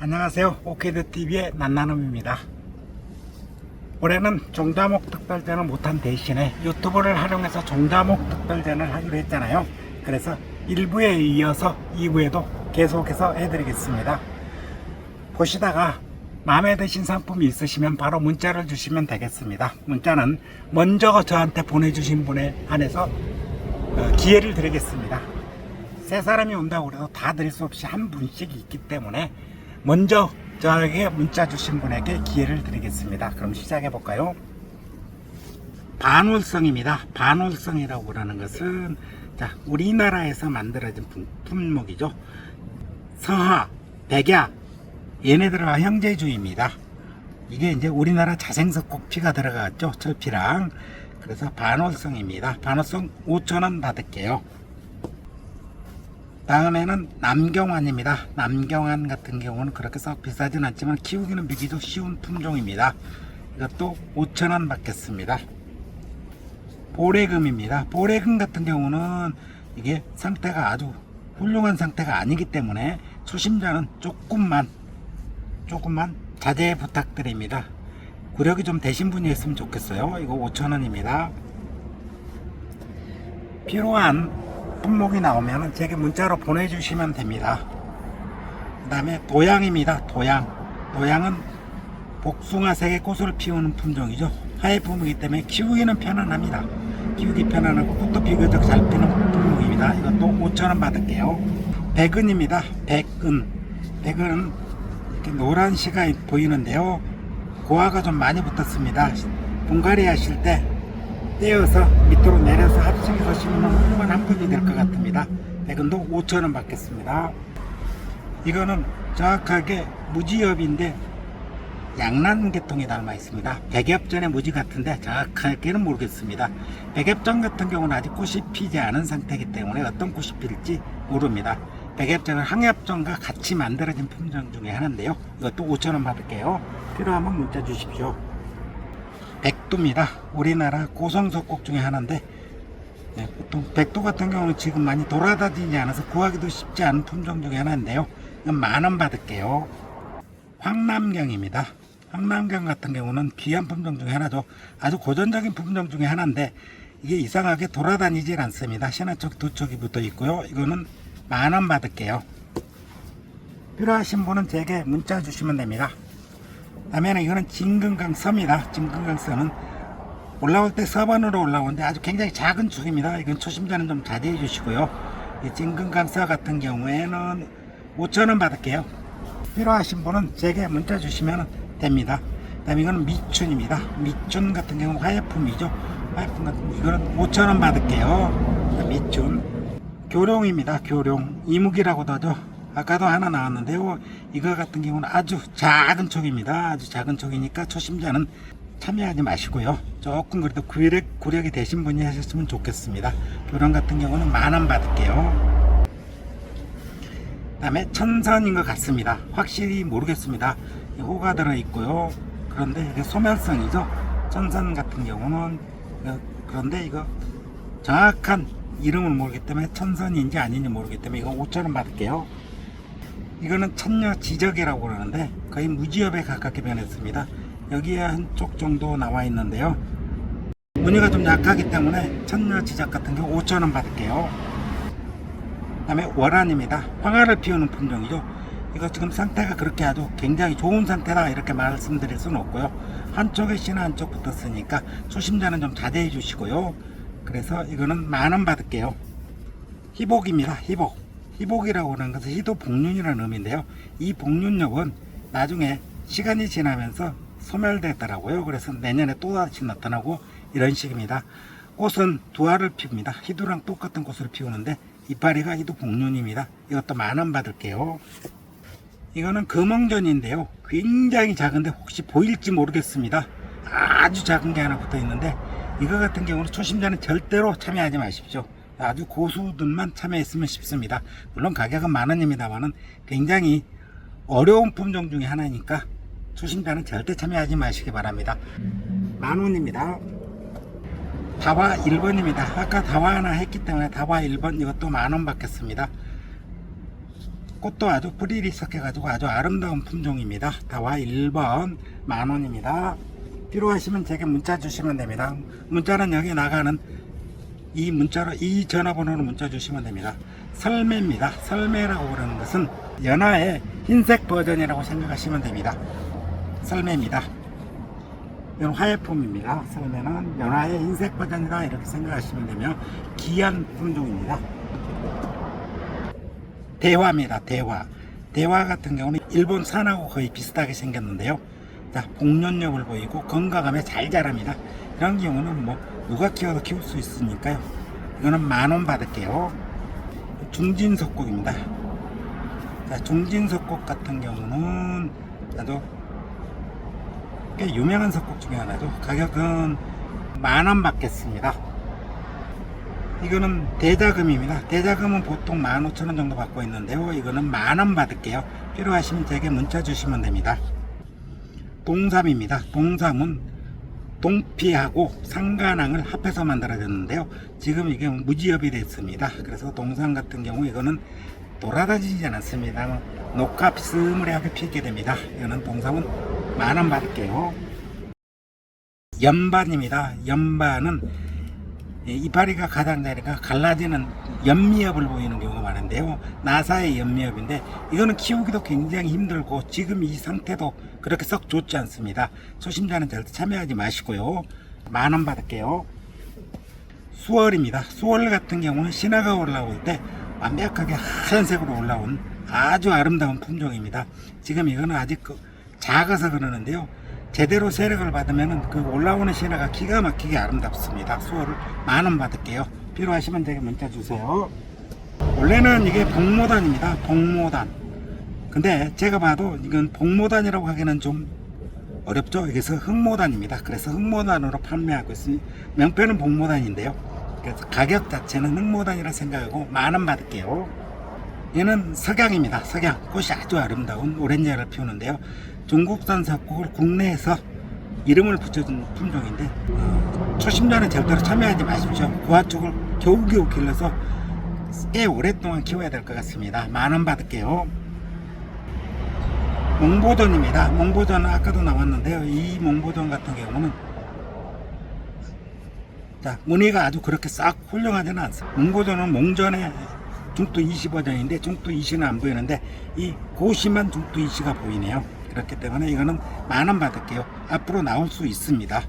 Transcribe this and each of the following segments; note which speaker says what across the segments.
Speaker 1: 안녕하세요. 오케이드TV의 난나눔입니다. 올해는 종자목 특별전을 못한 대신에 유튜브를 활용해서 종자목 특별전을 하기로 했잖아요. 그래서 1부에 이어서 2부에도 계속해서 해드리겠습니다. 보시다가 마음에 드신 상품이 있으시면 바로 문자를 주시면 되겠습니다. 문자는 먼저 저한테 보내주신 분에 한해서 기회를 드리겠습니다. 세 사람이 온다고 해도 다 드릴 수 없이 한 분씩 있기 때문에 먼저 저에게 문자 주신 분에게 기회를 드리겠습니다. 그럼 시작해 볼까요? 반월성입니다. 반월성이라고 그러는 것은 우리나라에서 만들어진 품목이죠. 서하, 백야 얘네들과 형제주입니다. 이게 이제 우리나라 자생석 꼭피가 들어갔죠. 철피랑. 그래서 반월성입니다. 반월성 5,000원 받을게요. 다음에는 남경환입니다. 남경환 같은 경우는 그렇게 썩 비싸진 않지만 키우기는 비교적 쉬운 품종입니다. 이것도 5,000원 받겠습니다. 보레금입니다. 보레금 같은 경우는 이게 상태가 아주 훌륭한 상태가 아니기 때문에 초심자는 조금만 자제 부탁드립니다. 구력이 좀 되신 분이 했으면 좋겠어요. 이거 5,000원입니다. 필요한 품목이 나오면 제게 문자로 보내주시면 됩니다. 그 다음에 도양입니다. 도양은 복숭아색의 꽃을 피우는 품종이죠. 하예품이기 때문에 키우기는 편안합니다. 키우기 편안하고 꽃도 비교적 잘 피는 품목입니다. 이것도 5,000원 받을게요. 백은입니다. 백은은 이렇게 노란 씨가 보이는데요. 고화가 좀 많이 붙었습니다. 분갈이 하실 때 떼어서 밑으로 내려서 합성해서 심으면 훌륭한 한 분이 될 것 같습니다. 백은도 5,000원 받겠습니다. 이거는 정확하게 무지엽인데 양란계통에 닮아 있습니다. 백엽전의 무지 같은데 정확하게는 모르겠습니다. 백엽전 같은 경우는 아직 꽃이 피지 않은 상태이기 때문에 어떤 꽃이 필지 모릅니다. 백엽전은 항엽전과 같이 만들어진 품종 중에 하나인데요. 이것도 5,000원 받을게요. 필요하면 문자 주십시오. 백두입니다. 우리나라 고성석곡 중에 하나인데 보통 백두 같은 경우는 지금 많이 돌아다니지 않아서 구하기도 쉽지 않은 품종 중에 하나인데요. 이건 10,000원 받을게요. 황남경입니다. 황남경 같은 경우는 귀한 품종 중에 하나죠. 아주 고전적인 품종 중에 하나인데 이게 이상하게 돌아다니질 않습니다. 신화촉 두 촉이 붙어 있고요. 이거는 10,000원 받을게요. 필요하신 분은 제게 문자 주시면 됩니다. 다음에는 이거는 진금강서입니다. 진금강서는 올라올 때 서반으로 올라오는데 아주 굉장히 작은 축입니다. 이건 초심자는 좀 자제해 주시고요. 이 진금강서 같은 경우에는 5,000원 받을게요. 필요하신 분은 제게 문자 주시면 됩니다. 다음에 이거는 미춘입니다. 미춘 같은 경우는 화예품이죠. 화예품 같은 이거는 5,000원 받을게요. 미춘. 교룡입니다. 교룡. 이묵이라고도 하죠. 아까도 하나 나왔는데요. 이거 같은 경우는 아주 작은 촉입니다. 아주 작은 촉이니까 초심자는 참여하지 마시고요. 조금 그래도 구력이 되신 분이 하셨으면 좋겠습니다. 교룡 같은 경우는 10,000원 받을게요. 그 다음에 천선인 것 같습니다. 확실히 모르겠습니다. 호가 들어있고요. 그런데 이게 소멸성이죠. 천선 같은 경우는 그런데 이거 정확한 이름을 모르기 때문에 천선인지 아닌지 모르기 때문에 이거 5,000원 받을게요. 이거는 천녀 지적이라고 그러는데 거의 무지엽에 가깝게 변했습니다. 여기에 한쪽 정도 나와 있는데요. 무늬가 좀 약하기 때문에 천녀 지적 같은 경우 5,000원 받을게요. 그 다음에 월안입니다. 황화를 피우는 품종이죠. 이거 지금 상태가 그렇게 아주 굉장히 좋은 상태다 이렇게 말씀드릴 수는 없고요. 한쪽에 씨는 한쪽 붙었으니까 초심자는 좀 자제해 주시고요. 그래서 이거는 10,000원 받을게요. 희복입니다. 희복이라고 하는 것은 희도 복륜이라는 의미인데요. 이 복륜엽은 나중에 시간이 지나면서 소멸되더라고요. 그래서 내년에 또다시 나타나고 이런 식입니다. 꽃은 두 알을 피웁니다. 희도랑 똑같은 꽃을 피우는데 이파리가 희도 복륜입니다. 이것도 10,000원 받을게요. 이거는 금엉전인데요. 굉장히 작은데 혹시 보일지 모르겠습니다. 아주 작은 게 하나 붙어 있는데 이거 같은 경우는 초심자는 절대로 참여하지 마십시오. 아주 고수들만 참여했으면 싶습니다. 물론 가격은 10,000원입니다만은 굉장히 어려운 품종 중에 하나니까 초심자는 절대 참여하지 마시기 바랍니다. 10,000원입니다. 다화 1번입니다. 아까 다화 하나 했기 때문에 다화 1번 이것도 10,000원 받겠습니다. 꽃도 아주 뿌리리 섞여가지고 아주 아름다운 품종입니다. 다와 1번 만원입니다. 필요하시면 제게 문자 주시면 됩니다. 문자는 여기 나가는 이 문자로, 이 전화번호로 문자 주시면 됩니다. 설매입니다. 설매라고 그러는 것은 연하의 흰색 버전이라고 생각하시면 됩니다. 설매입니다. 이건 화해품입니다. 설매는 연하의 흰색 버전이다 이렇게 생각하시면 되며 귀한 품종입니다. 대화입니다. 대화 같은 경우는 일본 산하고 거의 비슷하게 생겼는데요. 자, 복년력을 보이고 건강함에 잘 자랍니다. 이런 경우는 뭐 누가 키워도 키울 수 있으니까요. 이거는 만원 받을게요. 중진석곡입니다. 자, 중진석곡 같은 경우는 아주 꽤 유명한 석곡 중에 하나죠. 가격은 만원 받겠습니다. 이거는 대자금입니다. 대자금은 보통 15,000원 정도 받고 있는데요. 이거는 만원 받을게요. 필요하시면 제게 문자 주시면 됩니다. 동삼입니다. 동삼은 동피하고 상간항을 합해서 만들어졌는데요. 지금 이게 무지엽이 됐습니다. 그래서 동삼 같은 경우 이거는 돌아다니지 않습니다. 녹화 비스무리하게 피게 됩니다. 이거는 동삼은 만원 받을게요. 연반입니다. 연반은 이파리가 가장 내리가 갈라지는 연미엽을 보이는 경우가 많은데요. 나사의 연미엽인데 이거는 키우기도 굉장히 힘들고 지금 이 상태도 그렇게 썩 좋지 않습니다. 초심자는 절대 참여하지 마시고요. 만원 받을게요. 수월입니다. 수월 같은 경우는 신화가 올라올 때 완벽하게 하얀색으로 올라온 아주 아름다운 품종입니다. 지금 이거는 아직 작아서 그러는데요. 제대로 세력을 받으면 그 올라오는 신화가 기가 막히게 아름답습니다. 수월을 만원 받을게요. 필요하시면 제게 문자 주세요. 원래는 이게 복모단입니다. 복모단. 근데 제가 봐도 이건 복모단이라고 하기는 좀 어렵죠. 여기서 흑모단입니다. 그래서 흑모단으로 판매하고 있으니 명패는 복모단인데요. 그래서 가격 자체는 흑모단이라 생각하고 만원 받을게요. 얘는 석양입니다. 석양. 꽃이 아주 아름다운 오렌지를 피우는데요. 중국산 석곡을 국내에서 이름을 붙여준 품종인데 초심자는 절대로 참여하지 마십시오. 고아 쪽을 겨우겨우 길러서 꽤 오랫동안 키워야 될 것 같습니다. 만원 받을게요. 몽보전입니다. 몽보전은 아까도 나왔는데요. 이 몽보전 같은 경우는 자, 무늬가 아주 그렇게 싹 훌륭하지는 않습니다. 몽보전은 몽전의 중도 20 버전인데 중도 20는 안 보이는데 이 고심한 중도 20가 보이네요. 그렇기 때문에 이거는 만원 받을게요. 앞으로 나올 수 있습니다.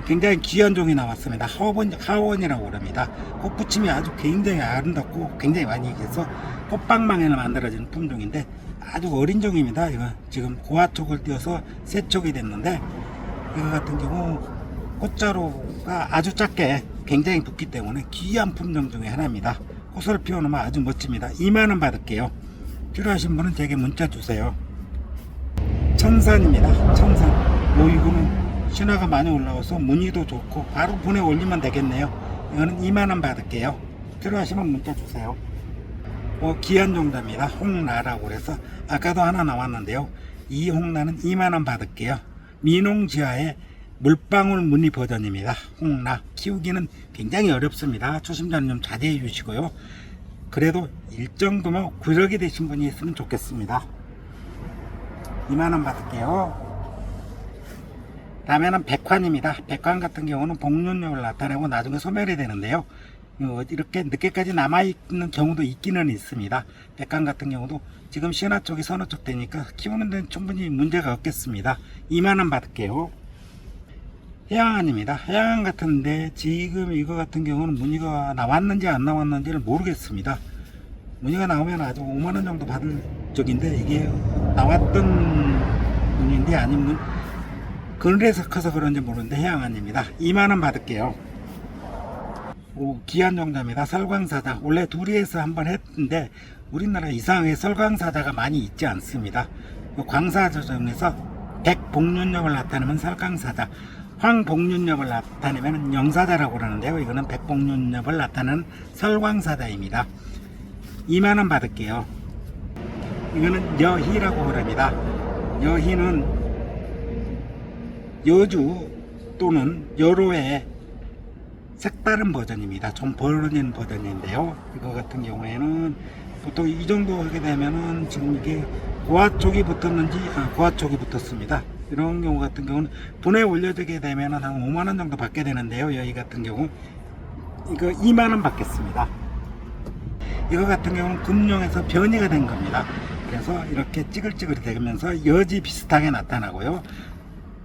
Speaker 1: 굉장히 귀한 종이 나왔습니다. 하원이라고 그럽니다. 꽃붙임이 아주 굉장히 아름답고 굉장히 많이 해서 꽃방망이를 만들어지는 품종인데 아주 어린 종입니다. 이거 지금 고화촉을 띄워서 세촉이 됐는데 이거 같은 경우 꽃자루가 아주 작게 굉장히 붙기 때문에 귀한 품종 중에 하나입니다. 꽃을 피워놓으면 아주 멋집니다. 2만원 받을게요. 필요하신 분은 제게 문자 주세요. 천산입니다. 천산. 이거는 신화가 많이 올라와서 무늬도 좋고 바로 분에 올리면 되겠네요. 이거는 2만원 받을게요. 필요하시면 문자 주세요. 귀한 종자입니다. 홍나라고 그래서 아까도 하나 나왔는데요. 이 홍나는 2만원 받을게요. 민홍지하의 물방울 무늬 버전입니다. 홍나 키우기는 굉장히 어렵습니다. 초심자는 좀 자제해 주시고요. 그래도 일정도면 구력이 되신 분이 있으면 좋겠습니다. 2만원 받을게요. 다음에는 백환입니다. 백환 같은 경우는 복륜력을 나타내고 나중에 소멸이 되는데요. 이렇게 늦게까지 남아있는 경우도 있기는 있습니다. 백환 같은 경우도 지금 신화 쪽이 선호 쪽 되니까 키우는 데는 충분히 문제가 없겠습니다. 2만원 받을게요. 해양안입니다. 해양안 같은데 지금 이거 같은 경우는 무늬가 나왔는지 안 나왔는지를 모르겠습니다. 무늬가 나오면 아주 5만원 정도 받을 쪽인데 이게 나왔던 무늬인데 아니면 그늘에서 커서 그런지 모르는데 해양안입니다. 2만원 받을게요. 귀한 종자입니다. 설광사자. 원래 두리에서 한번 했는데 우리나라 이상하게 설광사자가 많이 있지 않습니다. 광사자 중에서 백복륜력을 나타내면 설광사자, 황복륜력을 나타내면 영사자라고 그러는데요. 이거는 백복륜력을 나타내는 설광사자입니다. 2만원 받을게요. 이거는 여희라고 그럽니다. 여희는 여주 또는 여로의 색다른 버전입니다. 좀 벌어진 버전인데요. 이거 같은 경우에는 보통 이 정도 하게 되면은 지금 이게 고화 쪽이 붙었는지, 고화 쪽이 붙었습니다. 이런 경우 같은 경우는 분해 올려주게 되면은 한 5만원 정도 받게 되는데요. 여기 같은 경우 이거 2만원 받겠습니다. 이거 같은 경우는 금룡에서 변이가 된 겁니다. 그래서 이렇게 찌글찌글이 되면서 여지 비슷하게 나타나고요.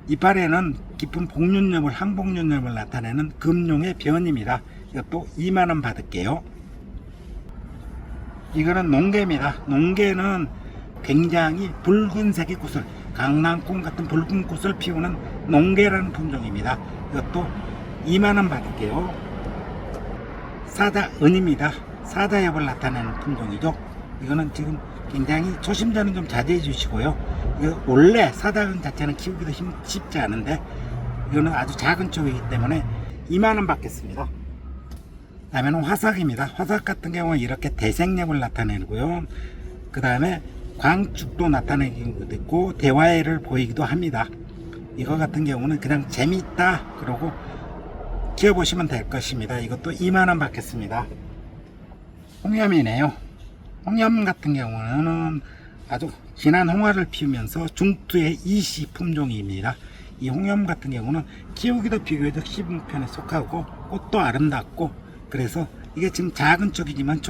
Speaker 1: 이빨에는 깊은 복륜염을, 항복륜염을 나타내는 금룡의 변입니다. 이것도 2만원 받을게요. 이거는 농개입니다. 농개는 굉장히 붉은색의 꽃을, 강낭콩 같은 붉은 꽃을 피우는 농개라는 품종입니다. 이것도 2만원 받을게요. 사자은입니다. 사자엽을 나타내는 품종이죠. 이거는 지금 굉장히 초심자는 좀 자제해 주시고요. 이거 원래 사자은 자체는 키우기도 쉽지 않은데 이거는 아주 작은 쪽이기 때문에 2만원 받겠습니다. 다음에는 화삭입니다. 화삭 같은 경우는 이렇게 대생엽을 나타내고요. 그 다음에 광축도 나타내기도 있고 대화애를 보이기도 합니다. 이거 같은 경우는 그냥 재미있다 그러고 키워보시면 될 것입니다. 이것도 2만원 받겠습니다. 홍염이네요. 홍염 같은 경우는 아주 진한 홍화를 피우면서 중투의 이시 품종입니다. 이 홍염 같은 경우는 키우기도 비교적 쉬운 편에 속하고 꽃도 아름답고, 그래서 이게 지금 작은 쪽이지만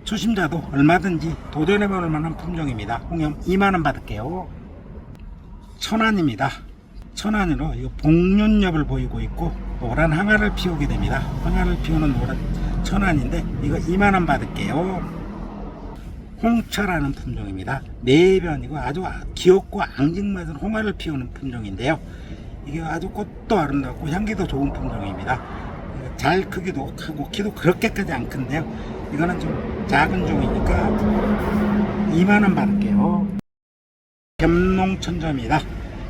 Speaker 1: 초심자도 얼마든지 도전해 볼 만한 품종입니다. 홍염 2만원 받을게요. 천안입니다. 천안으로 이 복륜엽을 보이고 있고 노란 항아를 피우게 됩니다. 항아를 피우는 노란 천안인데 이거 2만원 받을게요. 홍차라는 품종입니다. 내변이고 아주 귀엽고 앙증맞은 홍화를 피우는 품종인데요. 이게 아주 꽃도 아름답고 향기도 좋은 품종입니다. 잘 크기도 하고 키도 그렇게까지 안 큰데요. 이거는 좀 작은 종이니까 2만원 받을게요. gem농천조입니다.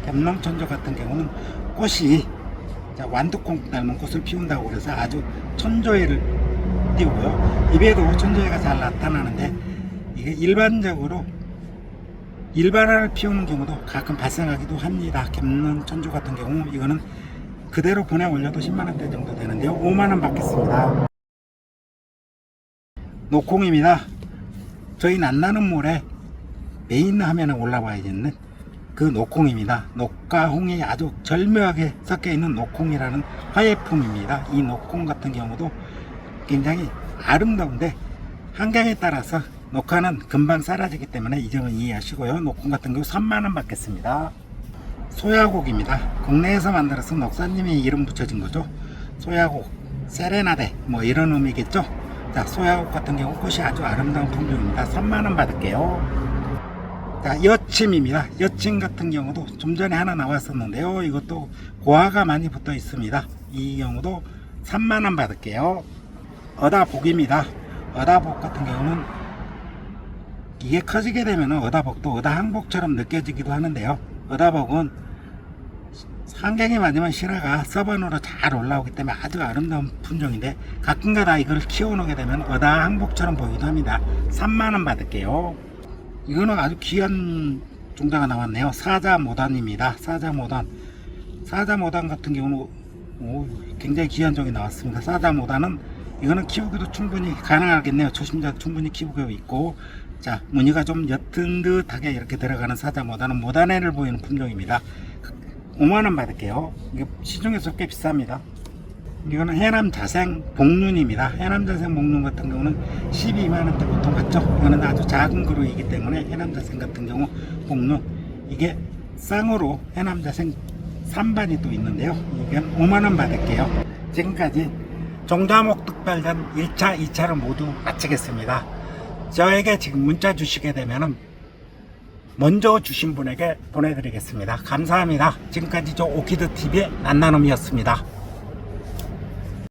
Speaker 1: gem농천조 같은 경우는 꽃이 완두콩 닮은 꽃을 피운다고 그래서 아주 천조애를 띄우고요. 입에도 천조애가 잘 나타나는데 이게 일반적으로 일반화를 피우는 경우도 가끔 발생하기도 합니다. gem농천조 같은 경우 이거는 그대로 보내 올려도 10만원대 정도 되는데요. 5만원 받겠습니다. 녹콩입니다. 저희 낫나는 물에 메인 화면에 올라와야겠는 그 녹콩입니다. 녹과 홍이 아주 절묘하게 섞여 있는 녹콩이라는 화예품입니다. 이 녹콩 같은 경우도 굉장히 아름다운데 환경에 따라서 녹화는 금방 사라지기 때문에 이 점은 이해하시고요. 녹콩 같은 경우 3만원 받겠습니다. 소야곡입니다. 국내에서 만들어서 목사님이 이름 붙여진 거죠. 소야곡, 세레나데 뭐 이런 의미겠죠. 자, 소야곡 같은 경우 꽃이 아주 아름다운 품종입니다. 3만원 받을게요. 자, 여침입니다. 여침 같은 경우도 좀 전에 하나 나왔었는데요. 이것도 고화가 많이 붙어 있습니다. 이 경우도 3만원 받을게요. 어다복입니다. 어다복 같은 경우는 이게 커지게 되면 어다복도 어다항복처럼 느껴지기도 하는데요. 어다복은 환경에 맞으면 실화가 서번으로 잘 올라오기 때문에 아주 아름다운 품종인데 가끔가다 이걸 키워놓게 되면 어다항복처럼 보이기도 합니다. 3만원 받을게요. 이거는 아주 귀한 종자가 나왔네요. 사자모단입니다. 사자모단 같은 경우는 굉장히 귀한 종이 나왔습니다. 사자모단은 이거는 키우기도 충분히 가능하겠네요. 초심자도 충분히 키우고 있고, 자, 무늬가 좀 옅은 듯하게 이렇게 들어가는 사자모단은 모단애를 보이는 품종입니다. 5만원 받을게요. 이게 시중에서 꽤 비쌉니다. 이거는 해남자생 복륜입니다. 해남자생 복륜 같은 경우는 12만원대 보통 받죠. 이거는 아주 작은 그루이기 때문에 해남자생 같은 경우 복륜, 이게 쌍으로 해남자생 3반이 또 있는데요. 이건 5만원 받을게요. 지금까지 종자목 특별전 1차, 2차를 모두 마치겠습니다. 저에게 지금 문자 주시게 되면은 먼저 주신 분에게 보내드리겠습니다. 감사합니다. 지금까지 저 오키드TV의 낫나눔이었습니다.